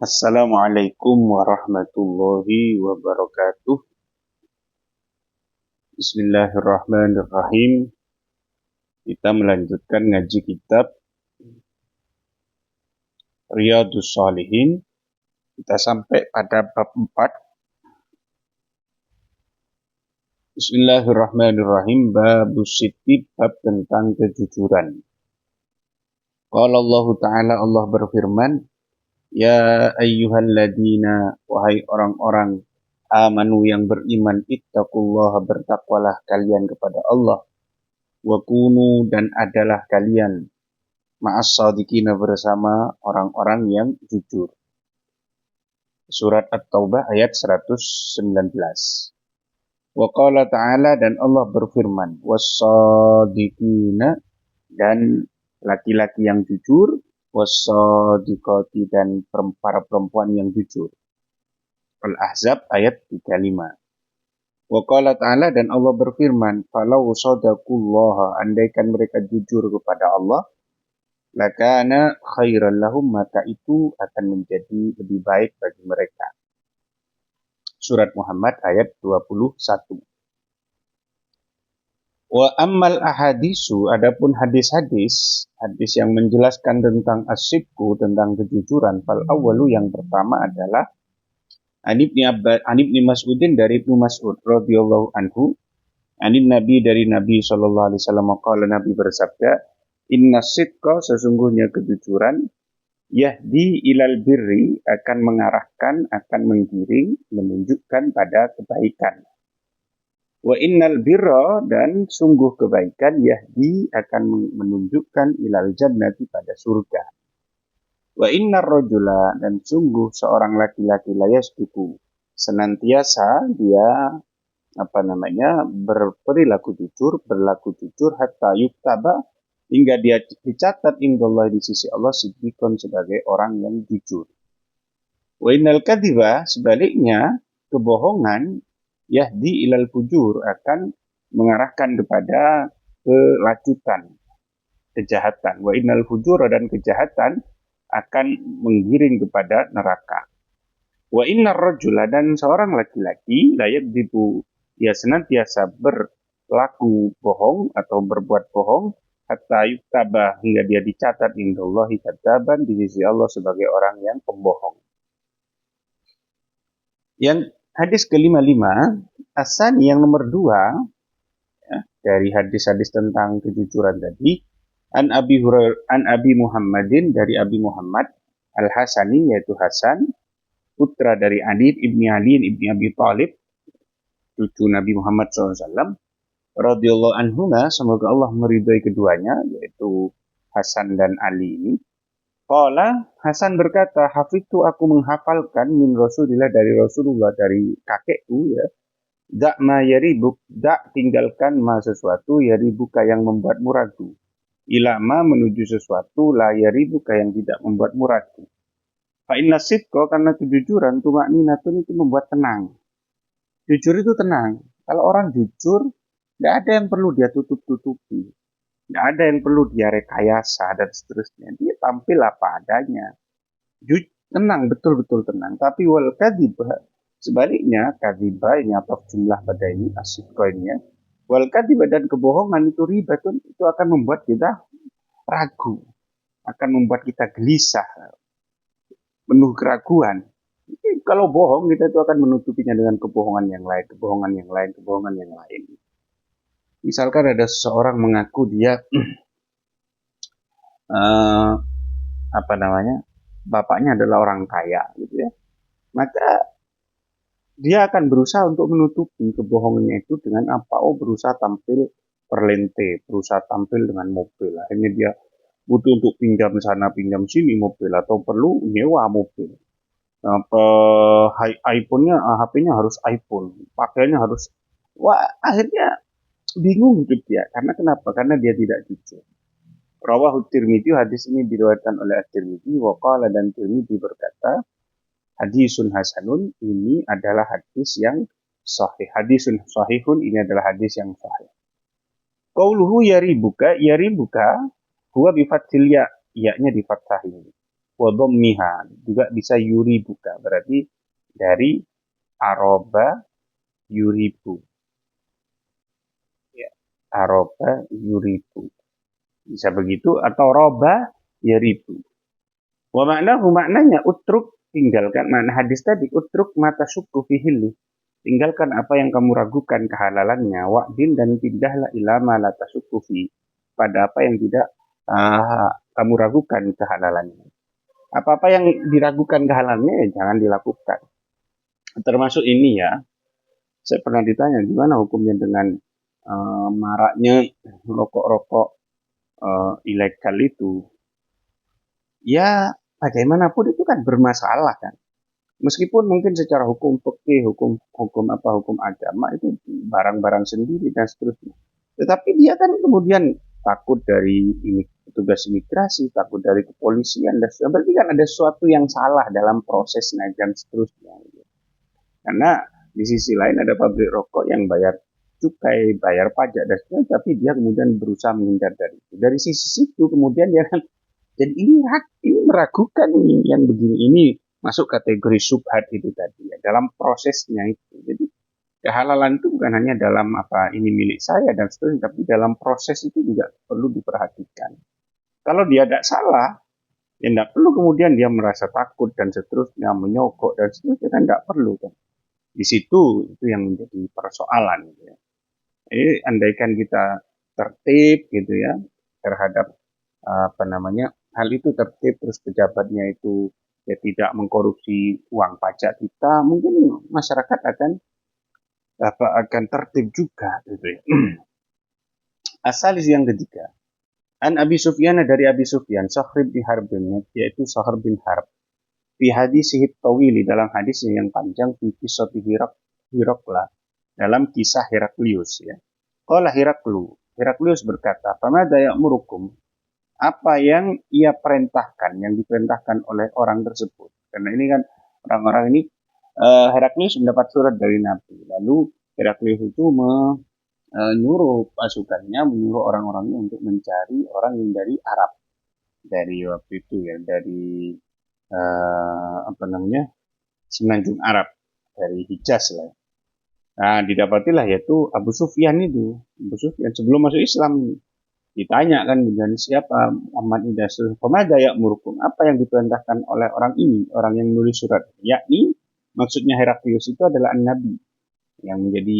Assalamualaikum warahmatullahi wabarakatuh. Bismillahirrahmanirrahim. Kita melanjutkan ngaji kitab Riyadhus Shalihin. Kita sampai pada bab 4. Bismillahirrahmanirrahim. Babus Sidqi, bab tentang kejujuran. Qala Allah Ta'ala, Allah berfirman, Ya ayyuhalladzina, wahai orang-orang amanu yang beriman, ittaqullaha, bertakwalah kalian kepada Allah. Wa kunu, dan adalah kalian ma'as shadiqina, bersama orang-orang yang jujur. Surat At-Taubah ayat 119. Wa qala ta'ala, dan Allah berfirman, was-shadiqina, dan laki-laki yang jujur, was-shadiqati, dan para perempuan yang jujur. Al-Ahzab ayat 35. Wa qala ta'ala, dan Allah berfirman, falau shadaqullaha, andaikan mereka jujur kepada Allah, lakana khairan lahum, maka itu akan menjadi lebih baik bagi mereka. Surat Muhammad ayat 21. Wa ammal ahadisu, adapun hadis-hadis, hadis yang menjelaskan tentang as-sidqu, tentang kejujuran, fal awwalu, yang pertama adalah An Ibni Mas'udin, dari Ibnu Mas'ud radhiyallahu anhu, anin Nabi, dari Nabi sallallahu alaihi wasallam, qala, Nabi bersabda, inna sidqa, sesungguhnya kejujuran, yahdi ilal birri, akan mengarahkan, akan menggiring, menunjukkan pada kebaikan. Wa innal birra, dan sungguh kebaikan, yahdi, akan menunjukkan, ilal jannati, pada surga. Wa innar rajula, dan sungguh seorang laki-laki, layasduku, senantiasa dia berlaku jujur, hatta yuktaba, hingga dia dicatat indallah, di sisi Allah, siddiqon, sebagai orang yang jujur. Wa innal kadhiba, sebaliknya kebohongan, yahdi ilal fujur, akan mengarahkan kepada kelacutan, kejahatan. Wa innal fujur, dan kejahatan akan menggiring kepada neraka. Wa innar rajula, dan seorang laki-laki, layakdzibu, dia senantiasa berlaku bohong atau berbuat bohong, hatta yuktaba, hingga dia dicatat indallahi kadzaban, di sisi Allah sebagai orang yang pembohong. Yang hadis ke-55, asani, yang nomor 2, ya, dari hadis-hadis tentang kejujuran tadi, an Abi Muhammadin, dari Abi Muhammad Al-Hasani, yaitu Hasan, putra dari Ali ibni Abi Thalib, cucu Nabi Muhammad SAW, radhiyallahu anhuma, semoga Allah meridhai keduanya, yaitu Hasan dan Ali ini. Qala, Hasan berkata, hafidtu, aku menghafalkan, min Rasulillah, dari Rasulullah, dari kakekku, ya. Dak ma yaribuk, dak, tinggalkan, ma sesuatu, yaribuka, yang membuatmu ragu. Ilama, menuju sesuatu, la yaribuka, yang tidak membuatmu ragu. Fa inna sidqa, karena kejujuran, tumakninatun, itu membuat tenang. Jujur itu tenang. Kalau orang jujur, tidak ada yang perlu dia tutup-tutupi. Tidak ada yang perlu dia rekayasa dan seterusnya. Dia tampil apa adanya. Tenang, betul-betul tenang. Tapi wal kadhiba, sebaliknya, kadhiba ini atau jumlah pada ini, asidqa ini ya. Wal kadhiba, dan kebohongan itu ribatun, itu akan membuat kita ragu. Akan membuat kita gelisah. Penuh keraguan. Jadi, kalau bohong, kita itu akan menutupinya dengan kebohongan yang lain, kebohongan yang lain. Misalkan ada seseorang mengaku dia bapaknya adalah orang kaya, gitu ya. Maka dia akan berusaha untuk menutupi kebohongannya itu dengan apa? Berusaha tampil perlente, berusaha tampil dengan mobil. Akhirnya dia butuh untuk pinjam sana, pinjam sini mobil, atau perlu nyewa mobil. iPhone-nya, HP-nya harus iPhone, pakainya harus. Akhirnya bingung hidup dia. Karena kenapa? Karena dia tidak jujur. Rawahu Tirmidzi, hadis ini diriwayatkan oleh At-Tirmidzi, wa qala, dan Tirmidzi berkata, hadisun hasanun, ini adalah hadis yang sahih. Hadisun sahihun, ini adalah hadis yang sahih. Qauluhu yaribuka, huwa bifathil ya, ya-nya di fathah ini. wa dhammiha, juga bisa yuribuka, berarti dari aroba yuribu, ya, aroba yuribu, bisa begitu, atau roba yaribu. Wa maknanya utruk, tinggalkan, makna hadis tadi utruk mata syukku fihilli, tinggalkan apa yang kamu ragukan kehalalannya, wa'din, dan pindahlah ilama la tasyukku fi, pada apa yang tidak kamu ragukan kehalalannya. Apa-apa yang diragukan kehalalannya ya jangan dilakukan. Termasuk ini ya, saya pernah ditanya gimana hukumnya dengan maraknya rokok-rokok ilegal itu. Ya bagaimanapun itu kan bermasalah kan. Meskipun mungkin secara hukum fikih, hukum agama itu barang-barang sendiri dan seterusnya. Tetapi dia kan kemudian takut dari petugas imigrasi, takut dari kepolisian, dan sebagainya. Berarti kan ada sesuatu yang salah dalam prosesnya dan seterusnya. Karena di sisi lain ada pabrik rokok yang bayar cukai, bayar pajak dan sebagainya, tapi dia kemudian berusaha menghindar dari itu. Dari sisi situ kemudian dia kan jadi ini meragukan ini yang begini, ini masuk kategori subhat itu tadi ya, dalam prosesnya itu. Jadi kehalalan itu bukan hanya dalam apa ini milik saya dan seterusnya, tapi dalam proses itu juga perlu diperhatikan. Kalau dia tidak salah, ya tidak perlu kemudian dia merasa takut dan seterusnya, menyogok dan seterusnya, kan tidak perlu kan. Di situ itu yang menjadi persoalan gitu ya. Andaikan kita tertib gitu ya terhadap hal itu tertib, terus pejabatnya itu ya tidak mengkorupsi uang pajak kita, mungkin masyarakat akan tertib juga gitu ya. Asalis yang ketiga, an Abi Sufyan, dari Abi Sufyan, Sakhr bin Harb, yaitu Sakhr bin Harb, fi hadis tawili, dalam hadisnya yang panjang, fi kisah Hirakla, dalam kisah Heraklius ya. Qala Heraklius berkata, "Famada ya'murukum?" Apa yang ia perintahkan, yang diperintahkan oleh orang tersebut. Karena ini kan orang-orang ini Heraklius mendapat surat dari Nabi. Lalu Heraklius itu menyuruh pasukannya, menyuruh orang-orangnya untuk mencari orang yang dari Arab. Dari waktu itu ya, dari semenanjung Arab, dari Hijaz lah. Nah, didapatilah yaitu Abu Sufyan itu. Abu Sufyan sebelum masuk Islam. Ditanya kan dengan siapa Muhammad ini, pemada ya murukum, apa yang diperintahkan oleh orang ini, orang yang menulis surat, yakni maksudnya Heraklius itu adalah Nabi, yang menjadi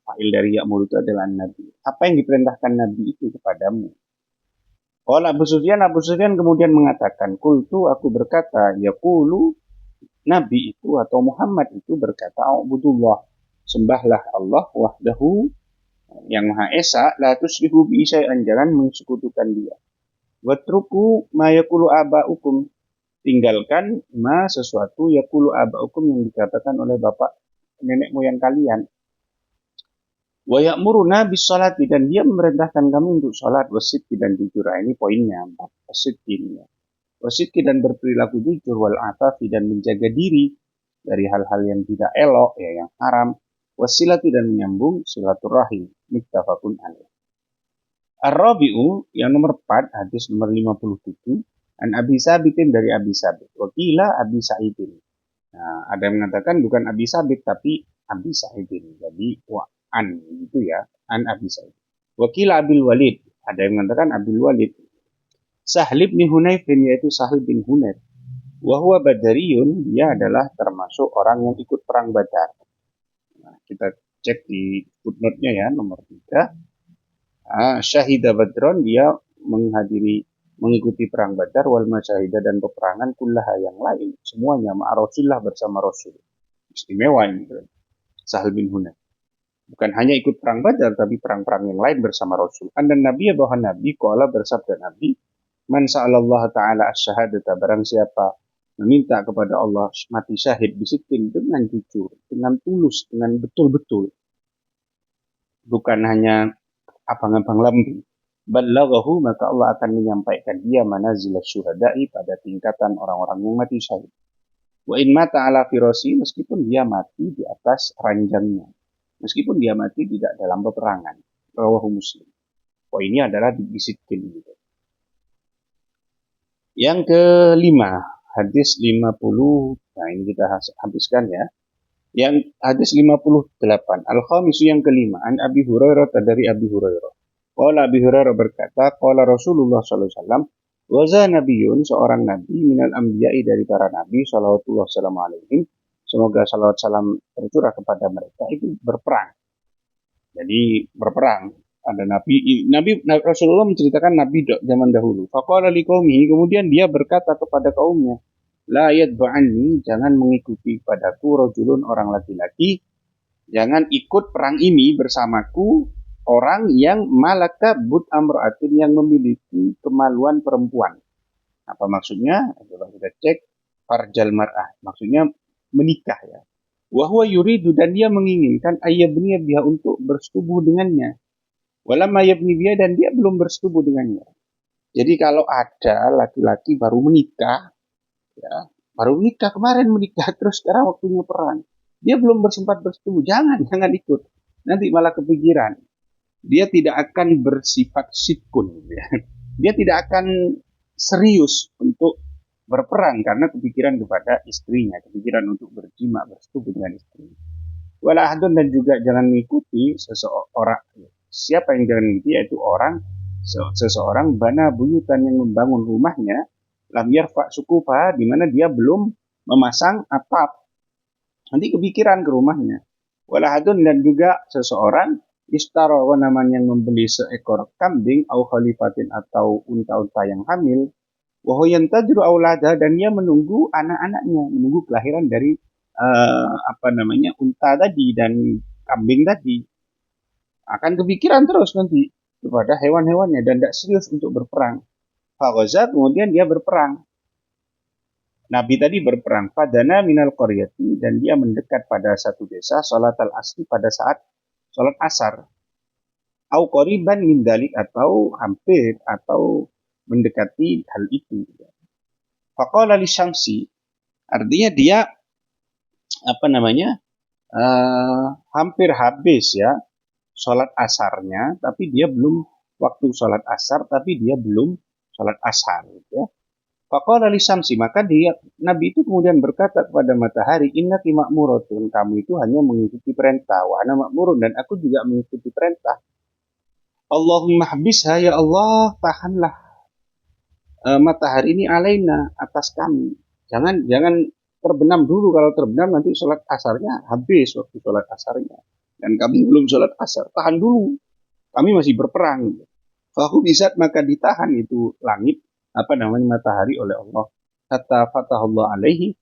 fa'il dari ya'mur itu adalah Nabi. Apa yang diperintahkan Nabi itu kepadamu? Kalau Abu Sufyan kemudian mengatakan, kultu, aku berkata, yaqulu, Nabi itu atau Muhammad itu berkata, A'budullah, sembahlah Allah wahdahu, yang Maha Esa, la tusrihu bi syai'an, jangan mensekutukan dia. Watruku ma yaqulu aba'ukum, tinggalkan ma sesuatu yaqulu aba'ukum, yang dikatakan oleh bapak nenek moyang kalian. Wa ya'muruna bis sholati, dan dia memerintahkan kami untuk salat, wasidqi, dan jujur. Ini poinnya 4, wasidqi ini ya. Wasidqi, dan berperilaku jujur, wal afafi, dan menjaga diri dari hal-hal yang tidak elok ya, yang haram, wasilati, dan menyambung silaturahim, muttafaqun alaih. Ar-Rabi'u, yang nomor 4, hadis nomor 57, an Abi Sabitin, dari Abi Sabit, wakila Abi Sa'idin. Nah, ada yang mengatakan bukan Abi Sabit tapi Abi Sa'idin, jadi an gitu ya, an Abi Sa'id. Wakila Abil Walid, ada yang mengatakan Abil Walid. Sahl bin Hunayf, yaitu Sahl bin Hunayf. Wahwa Badariyun, dia adalah termasuk orang yang ikut perang Badar. Nah, kita cek di footnote-nya ya, nomor 3. Syahida Badron, dia mengikuti perang Badar, wal masyahida, dan peperangan kullaha, yang lain semuanya ma'arasullah, bersama Rasul. Istimewa ini Sahl bin Hunayf. Bukan hanya ikut perang Badar, tapi perang-perang yang lain bersama Rasul. Dan Nabi, bahwa Nabi qala, bersabda Nabi, man sa'alallah ta'ala asyhadata, barang siapa meminta kepada Allah mati syahid bisikin, dengan jujur, dengan tulus, dengan betul-betul, bukan hanya abang-abang lambi, balaghahu, maka Allah akan menyampaikan dia manazil syuhada'i, pada tingkatan orang-orang yang mati syahid. Wa in mata ala firasi, meskipun dia mati di atas ranjangnya, meskipun dia mati tidak dalam peperangan. Rawahu Muslim. Ini adalah bisikin gitu. Yang kelima, hadis 50. Nah, ini kita habiskan ya. Yang hadis 58. Al-khamisu yang kelima. An Abi Hurairah dari Abi Hurairah. Qala Abi Hurairah berkata, qala Rasulullah sallallahu alaihi wasallam, wa za nabiyyun, seorang nabi minal anbiya'i dari para nabi sallallahu alaihi. Semoga salawat salam tercurah kepada mereka, itu berperang. Jadi berperang. Ada Nabi Rasulullah menceritakan Nabi zaman dahulu. Faqala liqaumihi, kemudian dia berkata kepada kaumnya, la yadba'anni, jangan mengikuti padaku rajulun, orang laki-laki, jangan ikut perang ini bersamaku orang yang malaka but amra'atin, yang memiliki kemaluan perempuan. Apa maksudnya? Coba kita cek. Farjal mar'ah, maksudnya menikah ya. Wa huwa yuridu, dan dia menginginkan ayyabniya biha, untuk bersetubuh dengannya. Walamma yabni biha, dan dia belum bersetubuh dengannya. Jadi kalau ada laki-laki baru menikah, ya, baru menikah kemarin menikah, terus sekarang waktunya perang, dia belum bersempat bersetubuh, jangan ikut. Nanti malah kepikiran. Dia tidak akan bersifat sitkun, ya. Dia tidak akan serius untuk berperang karena kepikiran kepada istrinya, kepikiran untuk berjima, bersetubuh dengan istri. Wala ahadun, dan juga jangan mengikuti seseorang. Siapa yang jangan mengikuti, yaitu seseorang bana buyutan, yang membangun rumahnya, lam yarfa sukufa, di mana dia belum memasang atap. Nanti kepikiran ke rumahnya. Wala ahadun, dan juga seseorang istara, namanya yang membeli seekor kambing, au khalifatin, atau unta-unta yang hamil, wa yantadru aulada, dan dia menunggu anak-anaknya, menunggu kelahiran dari unta tadi dan kambing tadi. Akan kepikiran terus nanti kepada hewan-hewannya dan tidak serius untuk berperang. Faghaza, kemudian dia berperang. Nabi tadi berperang. Fadana minal qaryati, dan dia mendekat pada satu desa, salat al-asri, pada saat salat asar. Au qariban min dalik, atau hampir, atau mendekati hal itu. Faqala li syamsi, artinya dia hampir habis ya sholat asarnya, tapi dia belum waktu sholat asar, tapi dia belum sholat asar. Ya. Faqala li syamsi, maka Nabi itu kemudian berkata kepada matahari, innaki ma'muratun, kamu itu hanya mengikuti perintah, wa ana ma'murun, dan aku juga mengikuti perintah. Allahumma habisha, ya Allah, tahanlah matahari ini alaina, atas kami. Jangan terbenam dulu, kalau terbenam nanti sholat asarnya habis waktu sholat asarnya. Dan kami belum sholat asar, tahan dulu. Kami masih berperang. Fahu bisat, maka ditahan itu langit, matahari oleh Allah. Hatta fatahullah alaihi,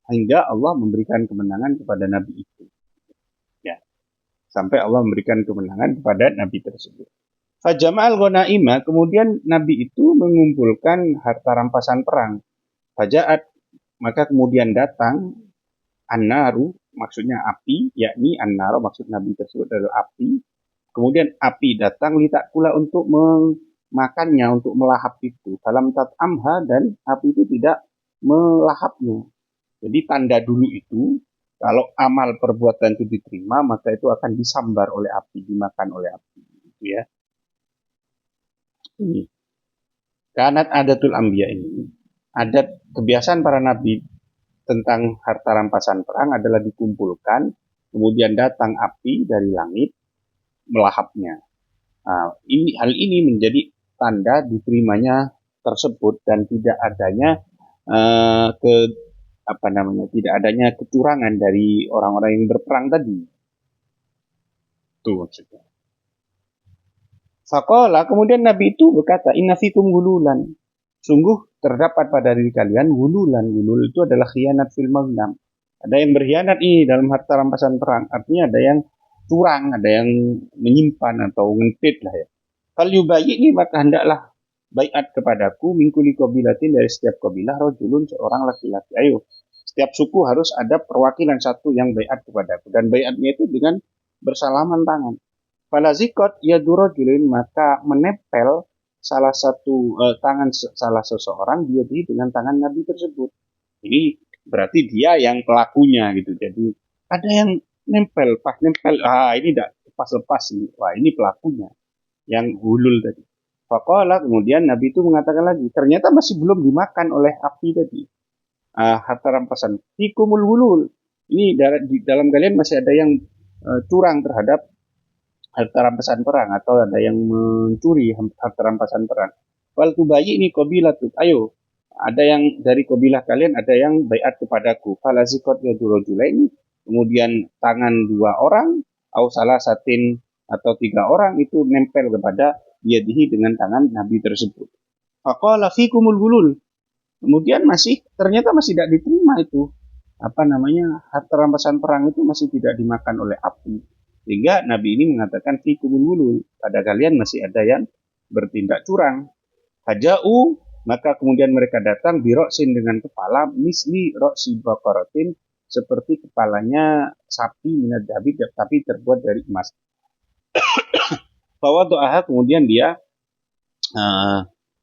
hingga Allah memberikan kemenangan kepada Nabi itu. Ya. Sampai Allah memberikan kemenangan kepada Nabi tersebut. Fajama'al ghanaima, kemudian Nabi itu mengumpulkan harta rampasan perang. Faja'at, maka kemudian datang an-naru, maksudnya api, yakni an-naru, maksud Nabi tersebut adalah api. Kemudian api datang litakula, untuk memakannya, untuk melahap itu. Dalam tat'amha, dan api itu tidak melahapnya. Jadi tanda dulu itu, kalau amal perbuatan itu diterima, maka itu akan disambar oleh api, dimakan oleh api. Gitu ya. Ini kanat adatul anbiya, ini adat kebiasaan para nabi tentang harta rampasan perang adalah dikumpulkan, kemudian datang api dari langit melahapnya. Hal ini menjadi tanda diterimanya tersebut, dan tidak adanya tidak adanya kecurangan dari orang-orang yang berperang tadi. Itu maksudnya. Faqala, kemudian Nabi itu berkata, inna fikum gululan, sungguh terdapat pada diri kalian gululan. Gulul itu adalah khianat fil maghnam. Ada yang berkhianat ini dalam harta rampasan perang. Artinya ada yang curang, ada yang menyimpan atau ngentit lah ya. Fal yubayyi'ni, maka hendaklah baiat kepadaku, min kulli qabilatin, dari setiap kabilah, rajulun, seorang laki-laki. Ayo, setiap suku harus ada perwakilan satu yang baiat kepadaku, dan baiatnya itu dengan bersalaman tangan. Falazikot yadurajulin, maka menempel salah satu tangan salah seseorang dia dengan tangan Nabi tersebut. Ini berarti dia yang pelakunya gitu. Jadi ada yang nempel, ini tidak lepas ini. Wah, ini pelakunya yang hulul tadi. Faqala, kemudian Nabi itu mengatakan lagi, ternyata masih belum dimakan oleh api tadi. harta rampasan. Fikumul gulul. Ini di dalam kalian masih ada yang curang terhadap harta rampasan perang atau ada yang mencuri harta rampasan perang. Wal tubayi ini kabilah tuh. Ayo, ada yang dari kabilah kalian ada yang baiat kepadaku. Falazikot ya ini. Kemudian tangan dua orang, au salah satin atau tiga orang itu nempel kepada yadihi dengan tangan Nabi tersebut. Faqala fikumul gulul. Kemudian ternyata masih tidak diterima itu. Harta rampasan perang itu masih tidak dimakan oleh api. Sehingga Nabi ini mengatakan fikumul gulul. Pada kalian masih ada yang bertindak curang. Haja'u, maka kemudian mereka datang biroksin dengan kepala misli roksi bakaratin, seperti kepalanya sapi minad dabi, tapi terbuat dari emas. Bahwa doa kemudian dia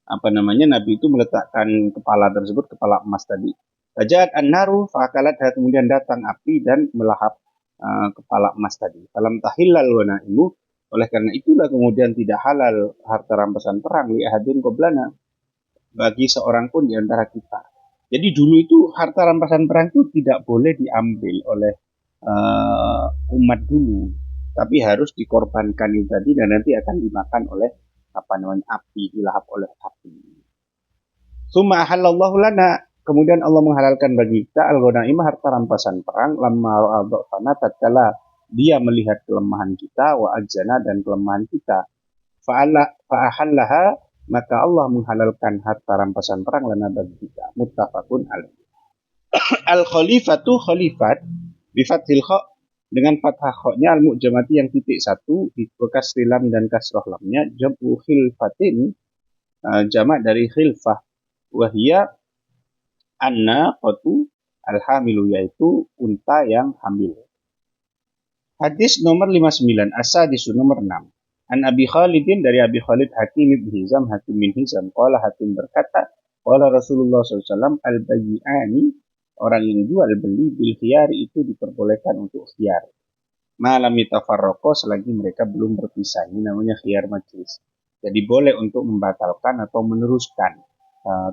Nabi itu meletakkan kepala tersebut, kepala emas tadi. Faja'at an-naru fa'akalat, kemudian datang api dan melahap kepala emas tadi. Dalam tahillal wanaimu, oleh karena itulah kemudian tidak halal harta rampasan perang li ahadin qoblana, bagi seorang pun di antara kita. Jadi dulu itu harta rampasan perang itu tidak boleh diambil oleh umat dulu, tapi harus dikorbankan itu tadi dan nanti akan dimakan oleh api, dilahap oleh api. Summa halallahu lana, kemudian Allah menghalalkan bagi kita al-ghanaimah, harta rampasan perang, lamma ra'adhana, tatkala dia melihat kelemahan kita, wa ajana, dan kelemahan kita. Fa'ahallaha, maka Allah menghalalkan harta rampasan perang lana bagi kita. Muttafaqun alaih. Al-khalifatu, khalifat bifathil kha, dengan fathah kha-nya, al-mu'jamati yang titik satu, bekas lam dan kasroh lamnya, jam'u khilfatin, jamak dari khilfah, wahia anna qatu al-hamilu, yaitu unta yang hamil. Hadis nomor 59, as-sadisu nomor 6. An Abi Khalidin, dari Abi Khalid Hakim bin Hizam, Hakim bin Hizam, qala Hakim berkata, qala Rasulullah SAW, al-bayi'ani, orang yang jual beli bil khiyari itu diperbolehkan untuk khiyar. Malam yatafarraqo, selagi mereka belum berpisah. Ini namanya khiyar majlis. Jadi boleh untuk membatalkan atau meneruskan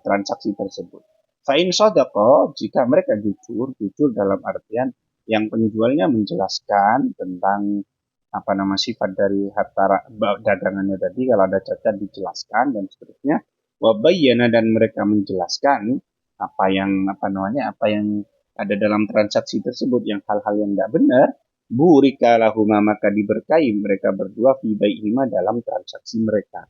transaksi tersebut. Fa'in sodaqo, jika mereka jujur dalam artian yang penjualnya menjelaskan tentang sifat dari harta dagangannya tadi, kalau ada cacat dijelaskan dan seterusnya. Wabayyana, dan mereka menjelaskan apa yang ada dalam transaksi tersebut, yang hal-hal yang tidak benar. Burika lahuma, maka diberkahi mereka berdua fi bai'ihima, dalam transaksi mereka.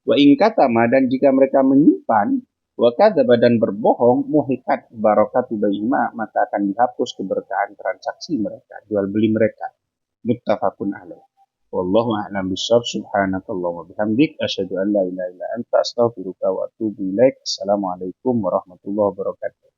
Wa in katama, dan jika mereka menyimpan, wa kadzaba, dan berbohong, muhikat barakatu bai'ihima, maka akan dihapus keberkahan transaksi mereka, jual beli mereka. Muttafaqun alaih. Wallahu a'lam bishawab. Subhanakallahumma bihamdik, asyhadu an la ilaha illa anta, astaghfiruka wa atubu ilaik. Assalamualaikum warahmatullahi wabarakatuh.